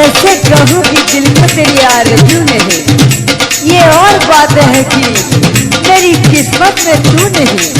कैसे कहूँ कि दिल में तेरी आरज़ू नहीं, ये और बात है कि मेरी किस्मत में तू नहीं।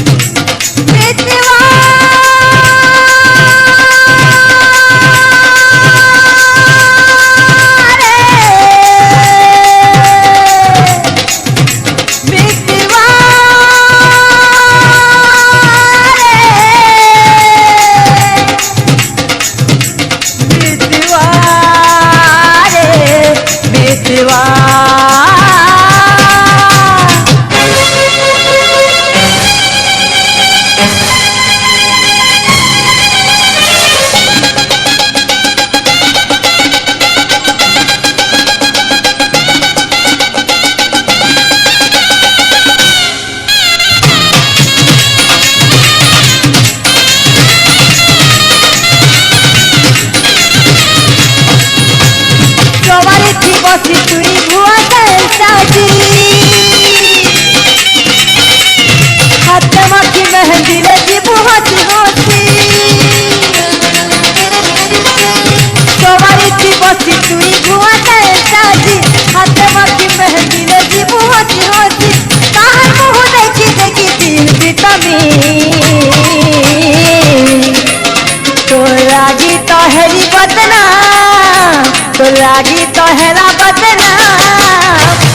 तो लागी तो हेरा बदना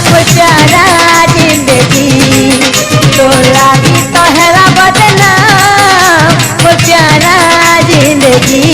बेचारा जिंदगी, तो लागी तो हेरा बदना बेचारा जिंदगी।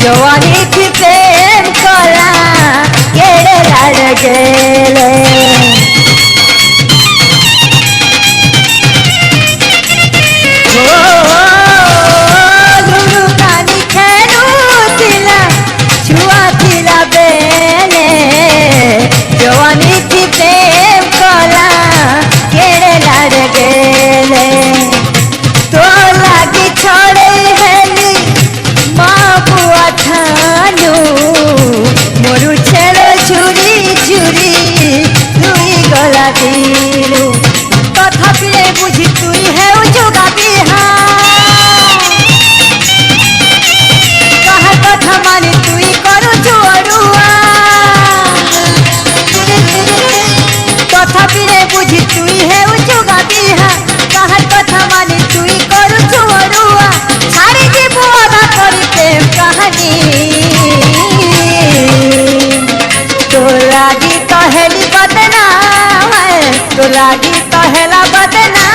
जवानी की प्रेम कोला केड़े लड़ गेले, लुलु कानी खेलू थिला छुआ थिला बेले, जवानी की प्रेम कोला केड़े लड़ गेले। तो लागी छोड़े हेली माँ बुआ थानू मोरू छेड़े छुरी छुरी तुई गला दिलू, तथापि बुझी तुई है जोगा बिहार, कहा कथा मानी तुई करू चोरुआ, तथापि बुझी तुई है जोगा बिहार, कहा कथा मानी तुई करू चोरुआ, छाड़ी जीव आधा करी प्रेम कहानी। तो लागी तो हेली बदना, तो लागी तो हेला बदना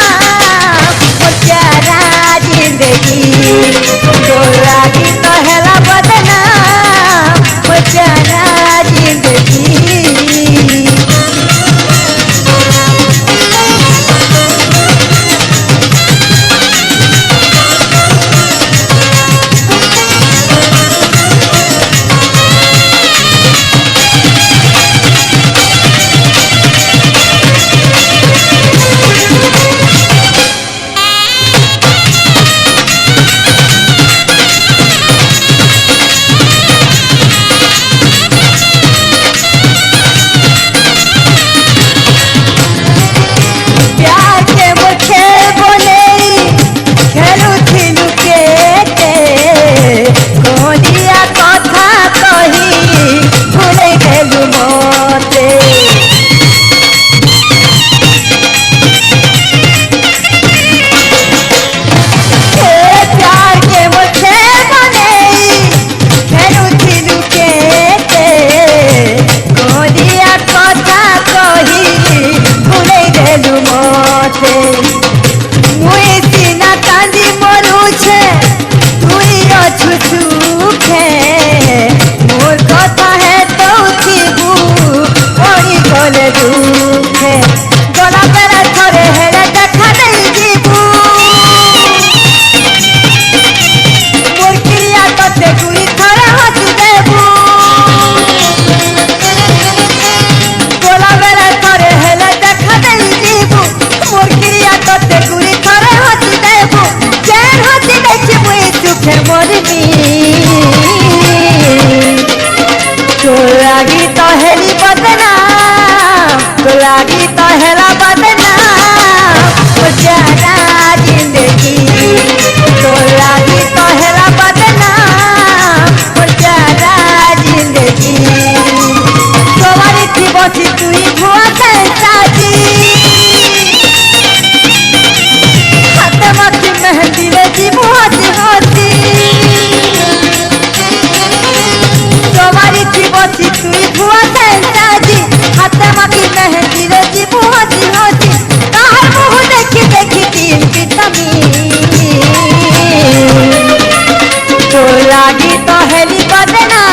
बेचारा जिंदगी, तो लागी तो हेला बदना बेचारा जिंदगी। लागी तो हेली बदना